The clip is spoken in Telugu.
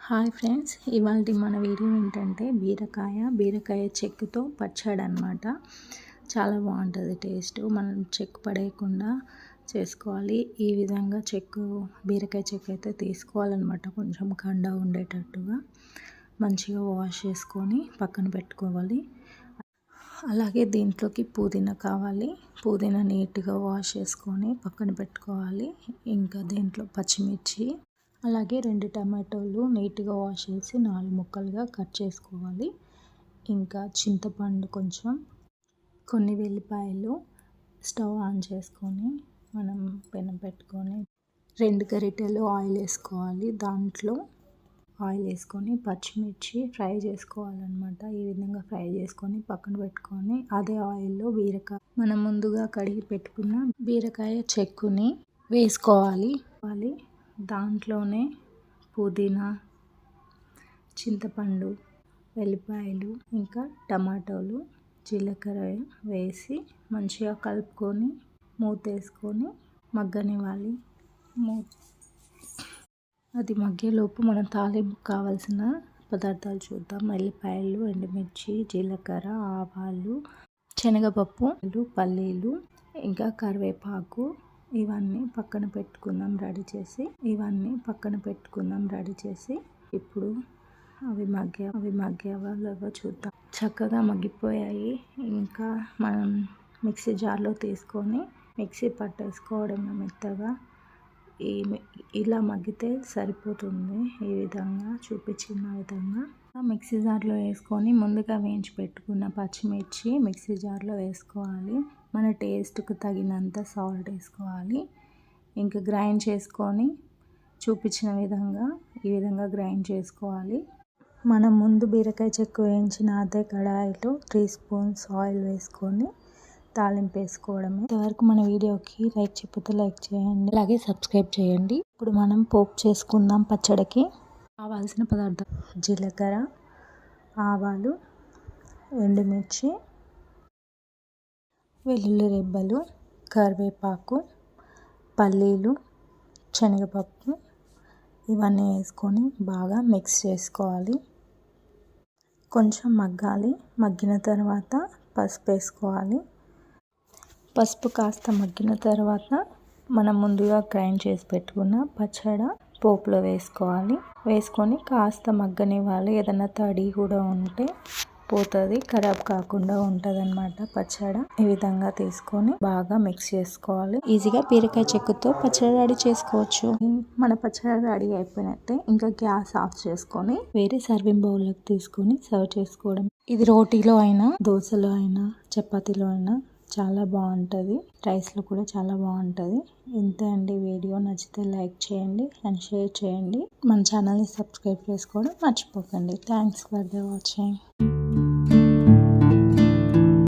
హాయ్ ఫ్రెండ్స్, ఇవాళ మన వీడియో ఏంటంటే బీరకాయ చెక్కుతో పచ్చడి అనమాట. చాలా బాగుంటుంది టేస్ట్. మనం చెక్కు పడేయకుండా చేసుకోవాలి. ఈ విధంగా బీరకాయ చెక్కు అయితే తీసుకోవాలన్నమాట. కొంచెం కండ ఉండేటట్టుగా మంచిగా వాష్ చేసుకొని పక్కన పెట్టుకోవాలి. అలాగే దీంట్లోకి పుదీనా కావాలి. పుదీనా నీట్గా వాష్ చేసుకొని పక్కన పెట్టుకోవాలి. ఇంకా దీంట్లో పచ్చిమిర్చి, అలాగే 2 టమాటోలు నీట్గా వాష్ చేసి 4 ముక్కలుగా కట్ చేసుకోవాలి. ఇంకా చింతపండు కొంచెం, కొన్ని వెల్లిపాయలు. స్టవ్ ఆన్ చేసుకొని మనం పెనం పెట్టుకొని 2 గరిటెలు ఆయిల్ వేసుకోవాలి. దాంట్లో ఆయిల్ వేసుకొని పచ్చిమిర్చి ఫ్రై చేసుకోవాలన్నమాట. ఈ విధంగా ఫ్రై చేసుకొని పక్కన పెట్టుకొని అదే ఆయిల్లో మనం ముందుగా కడిగి పెట్టుకున్న బీరకాయ చెక్కుని వేసుకోవాలి. దాంట్లోనే పుదీనా, చింతపండు, వెల్లిపాయలు, ఇంకా టమాటోలు, జీలకర్ర వేసి మంచిగా కలుపుకొని మూత వేసుకొని మగ్గనివ్వాలి. అది మగ్గేలోపు మనం తాలింపు కావాల్సిన పదార్థాలు చూద్దాం. వెల్లిపాయలు, ఎండుమిర్చి, జీలకర్ర, ఆవాలు, శనగపప్పు, పల్లీలు, ఇంకా కరివేపాకు ఇవన్నీ పక్కన పెట్టుకుందాం రెడీ చేసి ఇప్పుడు అవి మగ్గావో లేవో చూద్దాం. చక్కగా మగ్గిపోయాయి. ఇంకా మనం మిక్సీ జార్లో తీసుకొని మిక్సీ పట్టేసుకోవడమే మెత్తగా. ఇలా మగ్గితే సరిపోతుంది. ఈ విధంగా చూపించిన విధంగా మిక్సీ జార్లో వేసుకొని ముందుగా వేయించి పెట్టుకున్న పచ్చిమిర్చి మిక్సీ జార్లో వేసుకోవాలి. మన టేస్ట్కు తగినంత సాల్ట్ వేసుకోవాలి. ఇంకా గ్రైండ్ చేసుకొని చూపించిన విధంగా ఈ విధంగా గ్రైండ్ చేసుకోవాలి. మనం ముందు బీరకాయ చెక్కు వేయించిన అదే కడాయిలో 3 స్పూన్స్ ఆయిల్ వేసుకొని తాలింపు వేసుకోవడమే. ఇంతవరకు మన వీడియోకి లైక్ చెప్పితే లైక్ చేయండి, అలాగే సబ్స్క్రైబ్ చేయండి. ఇప్పుడు మనం పోపు చేసుకుందాం. పచ్చడికి కావాల్సిన పదార్థాలు: జీలకర్ర, ఆవాలు, ఎండుమిర్చి, వెల్లుల్లి రెబ్బలు, కరివేపాకు, పల్లీలు, శనగపప్పు ఇవన్నీ వేసుకొని బాగా మిక్స్ చేసుకోవాలి. కొంచెం మగ్గాలి. మగ్గిన తర్వాత పసుపు వేసుకోవాలి. పసుపు కాస్త మగ్గిన తర్వాత మనం ముందుగా గ్రైండ్ చేసి పెట్టుకున్న పచ్చడి పోపులో వేసుకోవాలి. వేసుకొని కాస్త మగ్గనివ్వాలి. ఏదైనా తడి కూడా ఉంటే పోతుంది, ఖరాబ్ కాకుండా ఉంటుంది అన్నమాట పచ్చడి. ఈ విధంగా తీసుకొని బాగా మిక్స్ చేసుకోవాలి. ఈజీగా బీరకాయ చెక్కుతో పచ్చడి రెడీ చేసుకోవచ్చు. మన పచ్చడి రెడీ అయిపోయినట్టే. ఇంకా గ్యాస్ ఆఫ్ చేసుకొని వేరే సర్వింగ్ బౌల్లోకి తీసుకొని సర్వ్ చేసుకోవడం. ఇది రోటీలో అయినా, దోశలో అయినా, చపాతీలో అయినా చాలా బాగుంటుంది. రైస్లో కూడా చాలా బాగుంటుంది. ఇంతే అండి. వీడియో నచ్చితే లైక్ చేయండి అండ్ షేర్ చేయండి. మన ఛానల్ని సబ్స్క్రైబ్ చేసుకోవడం మర్చిపోకండి. Thanks for the watching.